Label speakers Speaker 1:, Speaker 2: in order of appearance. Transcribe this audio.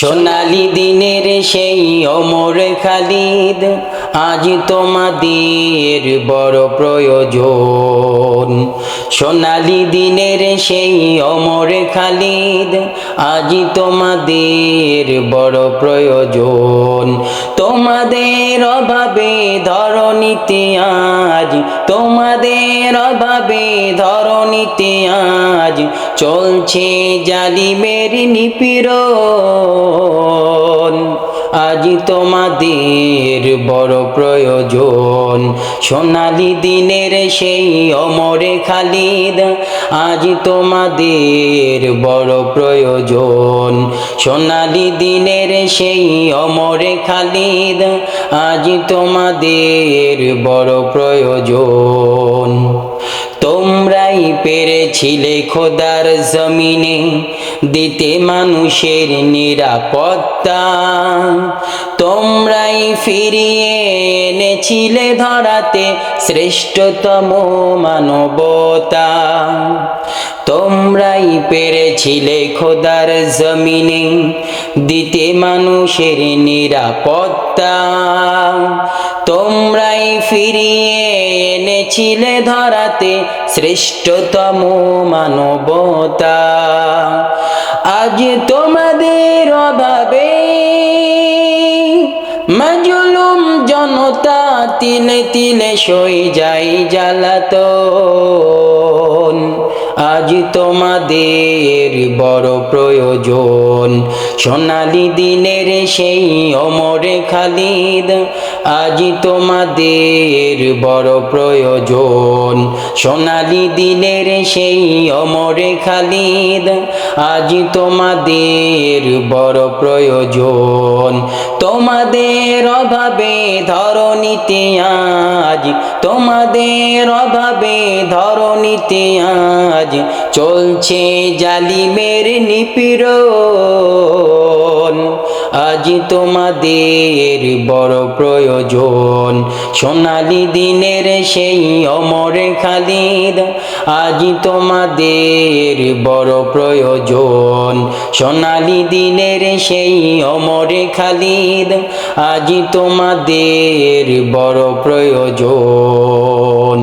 Speaker 1: সোনালি দিনের সেই ওমর খালিদ, আজ তোমাদের বড় প্রয়োজন। সোনালি দিনের সেই ওমর খালিদ, আজ তোমাদের বড় প্রয়োজন। তোমাদের অভাবে ধরণীতে আজ, তোমাদের অভাবে ধরণীতে আজ চলছে জালিমের নিপীড়ন। আজ তোমাদের বড় প্রয়োজন। সোনালি দিনের সেই ওমর খালিদ, আজ তোমাদের বড় প্রয়োজন। সোনালি দিনের সেই ওমর খালিদ, আজ তোমাদের বড় প্রয়োজন। তোমরাই পেরেছিলে খোদার জমিনে দিতে মানুষের নিরাপত্তা, তোমরাই ফিরিয়ে এনেছিলে ধরাতে শ্রেষ্ঠতম মানবতা। তোমরাই পেরেছিলে খোদার জমিনে দিতে মানুষের নিরাপত্তা, তোমরাই ফিরিয়ে এনেছিলে ধরাতে শ্রেষ্ঠতম মানবতা। আজ তোমাদের অভাবে মাজলুম জনতা তিলে তিলে সয়ে যায় জ্বালাতন। আজ তোমাদের বড় প্রয়োজন। সোনালি দিনের সেই ওমর খালিদ, আজ তোমাদের বড় প্রয়োজন। সোনালি দিনের সেই ওমর খালিদ, আজ তোমাদের বড় প্রয়োজন। তোমাদের অভাবে ধরণীতে আজ, তোমাদের অভাবে ধরণীতে আজ চলছে জালিমের নিপীড়ন। আজ তোমাদের বড় প্রয়োজন। সোনালি দিনের সেই ওমর খালিদ, আজ তোমাদের বড় প্রয়োজন। সোনালি দিনের সেই ওমর খালিদ, আজ তোমাদের বড় প্রয়োজন।